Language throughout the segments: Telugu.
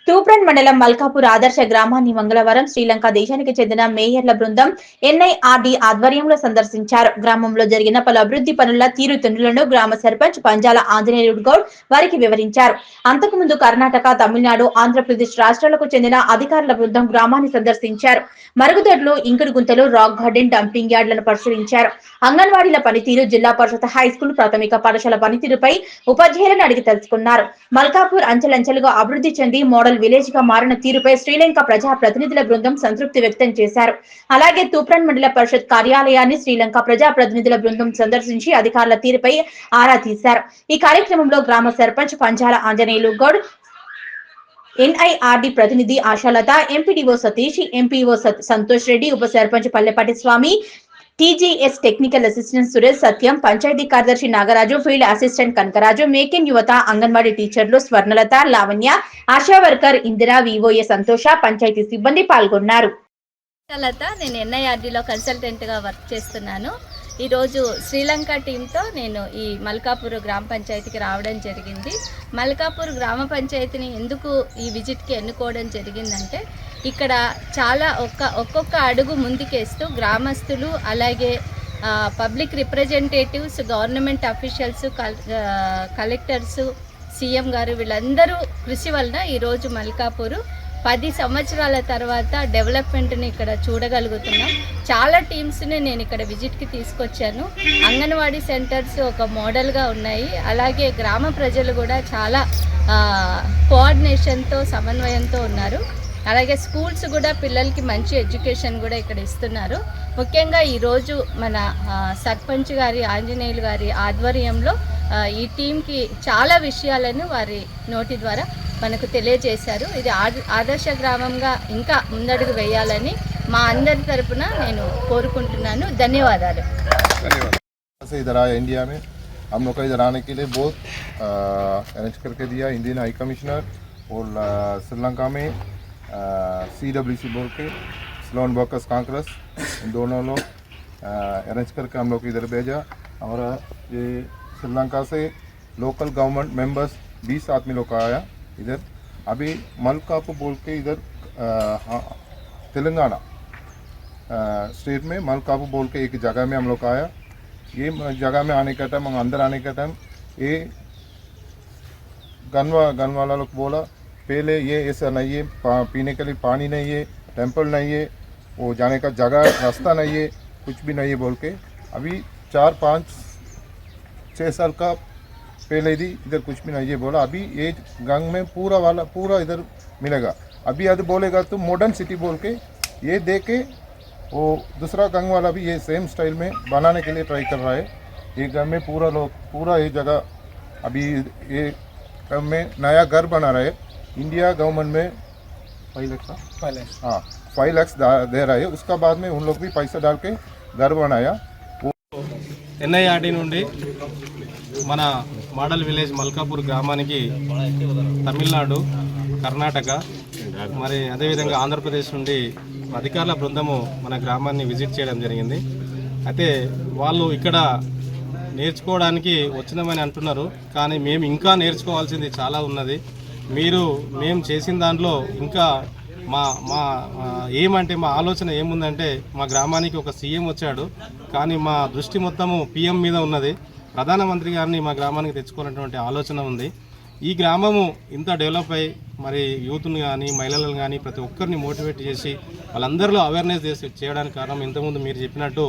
తూప్రన్ మండలం మల్కాపూర్ ఆదర్శ గ్రామాన్ని మంగళవారం శ్రీలంక దేశానికి చెందిన మేయర్ల బృందం ఎన్ఐఆర్డి ఆధ్వర్యంలో సందర్శించారు. గ్రామంలో జరిగిన పలు అభివృద్ధి పనుల తీరుతెన్నులను గ్రామ సర్పంచ్ పంజాల ఆంజనేయులు గౌడ్ వారికి వివరించారు. అంతకుముందు కర్ణాటక, తమిళనాడు, ఆంధ్రప్రదేశ్ రాష్ట్రాలకు చెందిన అధికారుల బృందం గ్రామాన్ని సందర్శించారు. మరుగుదొడ్లు, ఇంకుడు గుంతలు, రాక్ గార్డెన్, డంపింగ్ యార్డులను పరిశీలించారు. అంగన్వాడీల పనితీరు, జిల్లా పరిషత్ హైస్కూల్, ప్రాథమిక పాఠశాల పనితీరుపై ఉపాధ్యాయులను అడిగి తెలుసుకున్నారు. మల్కాపూర్ అంచెలంచెలుగా అభివృద్ధి చెంది మోడల్ విలేజ్ గా మారిన తీరుపై శ్రీలంక ప్రజా ప్రతినిధుల బృందం సంతృప్తి వ్యక్తం చేశారు. అలాగే తూప్రన్ మండల పరిషత్ కార్యాలయాన్ని శ్రీలంక ప్రజా ప్రతినిధుల బృందం సందర్శించి అధికారుల తీరుపై ఆరా తీశారు. ఈ కార్యక్రమంలో గ్రామ సర్పంచ్ పంచాల ఆంజనేయులు గౌడ్, ఎన్ఐఆర్డి ప్రతినిధి ఆశాలత, ఎంపీడీఓ సతీష్, ఎంపీఓ సంతోష్ రెడ్డి, ఉప sarpanch Pallepati Swamy, TGS technical assistant Suresh Satyam, panchayati కార్యదర్శి నాగరాజు, ఫీల్డ్ అసిస్టెంట్ కనకరాజు, మేకిన్ యువత, అంగన్వాడీ టీచర్లు స్వర్ణలత, లావణ్య, ఆశా వర్కర్ ఇందిరా, వివోఏ సంతోష, పంచాయతీ సిబ్బంది పాల్గొన్నారు. నేను ఎన్ఐఆర్డీలో కన్సల్టెంట్గా వర్క్ చేస్తున్నాను. ఈరోజు శ్రీలంక టీంతో నేను ఈ మల్కాపూర్ గ్రామ పంచాయతీకి రావడం జరిగింది. మల్కాపూర్ గ్రామ పంచాయతీని ఎందుకు ఈ విజిట్కి ఎన్నుకోవడం జరిగిందంటే ఇక్కడ చాలా ఒక్కొక్క అడుగు ముందుకేస్తూ గ్రామస్తులు, అలాగే public representatives, government officials, collectors, CM గారు వీళ్ళందరూ కృషి వలన ఈరోజు మల్కాపూరు 10 సంవత్సరాల తర్వాత డెవలప్మెంట్ని ఇక్కడ చూడగలుగుతున్నాం. చాలా టీమ్స్ని నేను ఇక్కడ విజిట్కి తీసుకొచ్చాను. అంగన్వాడీ సెంటర్స్ ఒక మోడల్గా ఉన్నాయి. అలాగే గ్రామ ప్రజలు కూడా చాలా కోఆర్డినేషన్తో, సమన్వయంతో ఉన్నారు. అలాగే స్కూల్స్ కూడా పిల్లలకి మంచి ఎడ్యుకేషన్ కూడా ఇక్కడ ఇస్తున్నారు. ముఖ్యంగా ఈరోజు మన సర్పంచ్ గారి, ఆంజనేయులు గారి ఆధ్వర్యంలో ఈ టీంకి చాలా విషయాలను వారి నోటి ద్వారా మనకు తెలియజేశారు. ఇది ఆదర్శ గ్రామంగా ఇంకా ముందడుగు వేయాలని మా అందరి తరపున నేను కోరుకుంటున్నాను. ధన్యవాదాలు. इधर आया इंडिया में हम लोग का इधर आने के लिए बहुत अरेंज करके दिया इंडियन हाई कमिश्नर और श्रीलंका में CWC बोल के स्लोन वर्कर्स कांग्रेस, इन दोनों लोग अरेंज करके हम लोग इधर भेजा. और ये श्रीलंका से लोकल गवर्नमेंट मेंबर्स 20 आदमी लोग आया इधर. अभी मलकापुर बोल के इधर तेलंगाना स्टेट में मलकापुर बोल के एक जगह में हम लोग आया. ये जगह में आने का टाइम, अंदर आने का टाइम ये गन वाला लोग बोला पहले ये ऐसा नहीं है, पीने के लिए पानी नहीं है, टेंपल नहीं है, वो जाने का जगह रास्ता नहीं है, कुछ भी नहीं है बोल के. अभी 4, 5, 6 साल का पहले ही इधर कुछ भी नहीं है बोला. अभी ये गंग में पूरा इधर मिलेगा. अभी आज बोलेगा तो मॉडर्न सिटी बोल के ये दे के वो दूसरा गंग वाला भी ये सेम स्टाइल में बनाने के लिए ट्राई कर रहा है. ये गंग में पूरा ये जगह अभी ये गंग में नया घर बना रहा है. इंडिया गवर्नमेंट में 5 लाख, हाँ 5 लाख दे रहा है. उसका बाद में उन लोग भी पैसा डाल के घर बनाया. ఎన్ఐఆర్డి నుండి మన మోడల్ విలేజ్ మల్కాపూర్ గ్రామానికి తమిళనాడు, కర్ణాటక, మరి అదేవిధంగా ఆంధ్రప్రదేశ్ నుండి అధికారుల బృందము మన గ్రామాన్ని విజిట్ చేయడం జరిగింది. అయితే వాళ్ళు ఇక్కడ నేర్చుకోవడానికి వచ్చినామని అంటున్నారు, కానీ మేము ఇంకా నేర్చుకోవాల్సింది చాలా ఉన్నది. మేము చేసిన దాంట్లో ఇంకా మా ఏమంటే మా ఆలోచన ఏముందంటే మా గ్రామానికి ఒక సీఎం వచ్చాడు, కానీ మా దృష్టి మొత్తము పిఎం మీద ఉన్నది. ప్రధానమంత్రి గారిని మా గ్రామానికి తెచ్చుకున్నటువంటి ఆలోచన ఉంది. ఈ గ్రామము ఇంత డెవలప్ అయ్యి మరి యూత్ని కానీ మహిళలను కానీ ప్రతి ఒక్కరిని మోటివేట్ చేసి వాళ్ళందరిలో అవేర్నెస్ చేయడానికి కారణం ఇంతకుముందు మీరు చెప్పినట్టు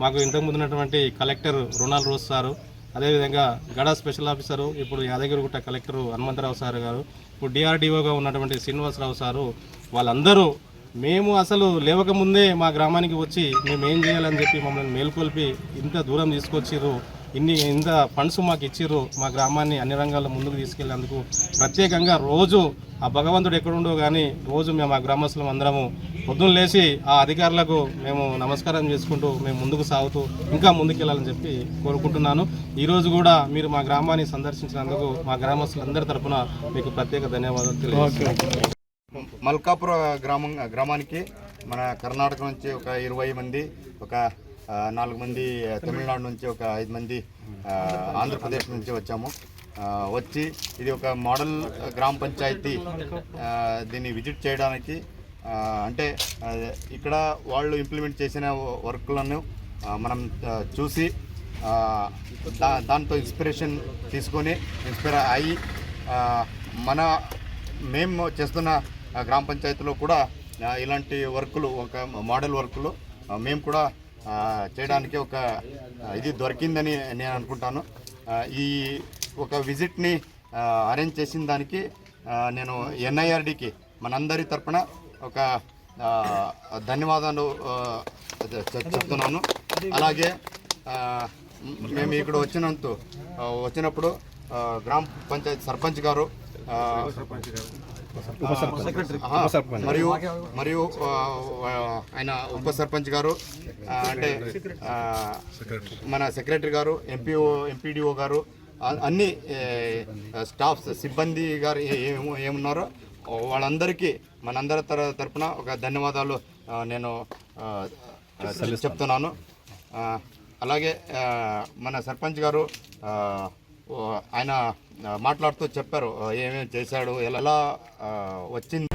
మాకు ఇంతకుముందు ఉన్నటువంటి కలెక్టర్ రొనాల్డ్ రోజ్ సారు, అదేవిధంగా గడా స్పెషల్ ఆఫీసరు, ఇప్పుడు యాదగిరిగుట్ట కలెక్టరు హనుమంతరావు సార్ గారు, ఇప్పుడు డిఆర్డిఓగా ఉన్నటువంటి శ్రీనివాసరావు సారు, వాళ్ళందరూ మేము అసలు లేవకముందే మా గ్రామానికి వచ్చి మేము ఏం చేయాలని చెప్పి మమ్మల్ని మేల్కొల్పి ఇంత దూరం తీసుకొచ్చిర్రు. ఇంత ఫండ్స్ మాకు ఇచ్చిర్రు. మా గ్రామాన్ని అన్ని రంగాల్లో ముందుకు తీసుకెళ్లేందుకు ప్రత్యేకంగా రోజు ఆ భగవంతుడు ఎక్కడుండో కానీ రోజు మేము ఆ గ్రామస్తులం అందరము పొద్దున్న లేచి ఆ అధికారులకు మేము నమస్కారం చేసుకుంటూ మేము ముందుకు సాగుతూ ఇంకా ముందుకెళ్ళాలని చెప్పి కోరుకుంటున్నాను. ఈరోజు కూడా మీరు మా గ్రామాన్ని సందర్శించినందుకు మా గ్రామస్తులందరి తరఫున మీకు ప్రత్యేక ధన్యవాదాలు తెలియజేస్తున్నాను. మల్కాపుర గ్రామానికి మన కర్ణాటక నుంచి ఒక 20 మంది, ఒక 4 మంది తమిళనాడు నుంచి, ఒక 5 మంది ఆంధ్రప్రదేశ్ నుంచి వచ్చాము. వచ్చి ఇది ఒక మోడల్ గ్రామ పంచాయతీ దీన్ని విజిట్ చేయడానికి అంటే ఇక్కడ వాళ్ళు ఇంప్లిమెంట్ చేసిన వర్క్లను మనం చూసి దాంతో ఇన్స్పిరేషన్ తీసుకొని ఇన్స్పైర్ అయ్యి మేము చేస్తున్న గ్రామ పంచాయతీలో కూడా ఇలాంటి వర్కులు ఒక మోడల్ వర్కులు మేము కూడా చేయడానికి ఒక ఇది దొరికిందని నేను అనుకుంటాను. ఈ ఒక విజిట్ని అరేంజ్ చేసిన దానికి నేను NIRDకి మనందరి తరపున ఒక ధన్యవాదాలు చెప్తున్నాను. అలాగే మేము ఇక్కడ వచ్చినప్పుడు గ్రామ పంచాయతీ సర్పంచ్ గారు మరియు ఆయన ఉప సర్పంచ్ గారు అంటే మన సెక్రటరీ గారు ఎంపీడీఓ గారు అన్ని స్టాఫ్స్ సిబ్బంది గారు ఏమున్నారో వాళ్ళందరికీ మనందరి తరపున ఒక ధన్యవాదాలు నేను చెప్తున్నాను. అలాగే మన సర్పంచ్ గారు ఆయన మాట్లాడుతూ చెప్పారు ఏమేమి చేశాడు ఎలా వచ్చింది.